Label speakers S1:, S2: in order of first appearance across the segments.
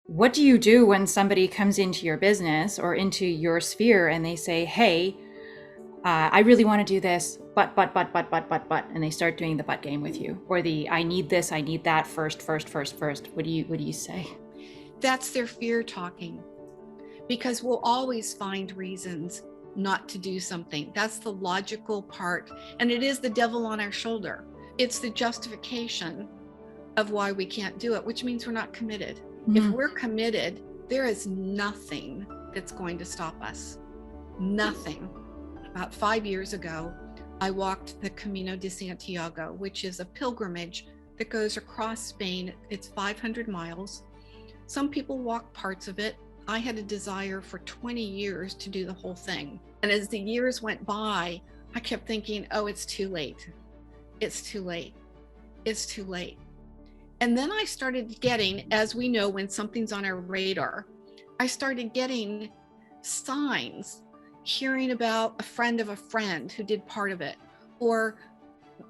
S1: What do you do when somebody comes into your business or into your sphere and they say, hey, I really want to do this, but, and they start doing the but game with you, or the I need this, I need that first. What do you say?
S2: That's their fear talking, because we'll always find reasons not to do something. That's the logical part. And it is the devil on our shoulder. It's the justification of why we can't do it, which means we're not committed. If we're committed, there is nothing that's going to stop us. Nothing. About 5 years ago, I walked the Camino de Santiago, which is a pilgrimage that goes across Spain. It's 500 miles. Some people walk parts of it. I had a desire for 20 years to do the whole thing. And as the years went by, I kept thinking, oh, it's too late. It's too late. It's too late. And then I started getting, as we know, when something's on our radar, I started getting signs, hearing about a friend of a friend who did part of it, or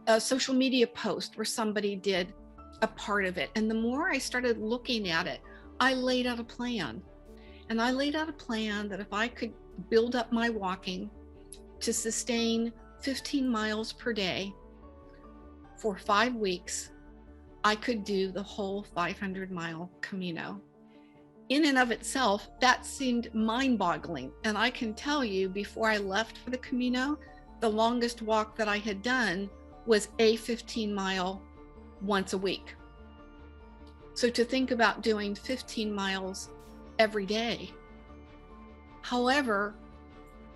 S2: a social media post where somebody did a part of it. And the more I started looking at it, I laid out a plan. And I laid out a plan that if I could build up my walking to sustain 15 miles per day for 5 weeks, I could do the whole 500-mile Camino. In and of itself, that seemed mind-boggling. And I can tell you, before I left for the Camino, the longest walk that I had done was a 15-mile once a week. So to think about doing 15 miles every day. However,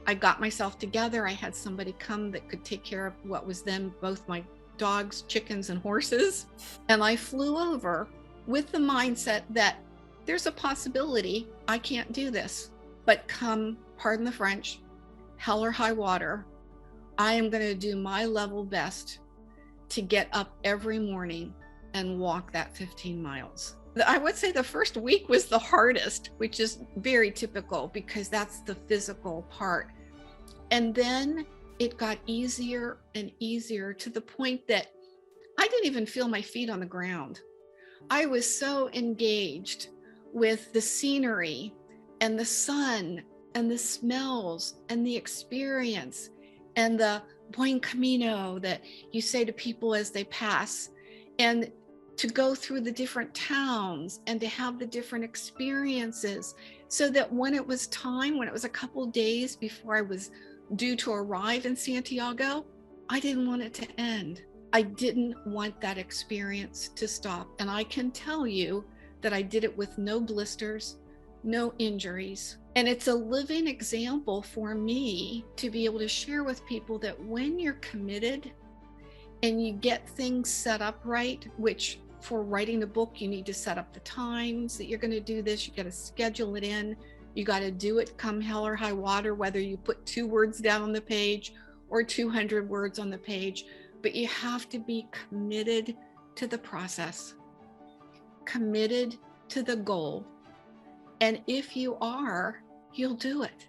S2: I got myself together. I had somebody come that could take care of what was then both my dogs, chickens, and horses. And I flew over with the mindset that there's a possibility I can't do this, but come, pardon the French, hell or high water, I am going to do my level best to get up every morning and walk that 15 miles. I would say the first week was the hardest, which is very typical because that's the physical part. And then it got easier and easier to the point that I didn't even feel my feet on the ground. I was so engaged with the scenery and the sun and the smells and the experience and the buen camino that you say to people as they pass, and to go through the different towns and to have the different experiences, so that when it was time, when it was a couple days before I was due to arrive in Santiago, I didn't want it to end. I didn't want that experience to stop. And I can tell you that I did it with no blisters, no injuries. And it's a living example for me to be able to share with people that when you're committed and you get things set up right, which for writing a book, you need to set up the times that you're going to do this. You got to schedule it in. You got to do it come hell or high water, whether you put 2 words down on the page or 200 words on the page. But you have to be committed to the process, committed to the goal. And if you are, you'll do it.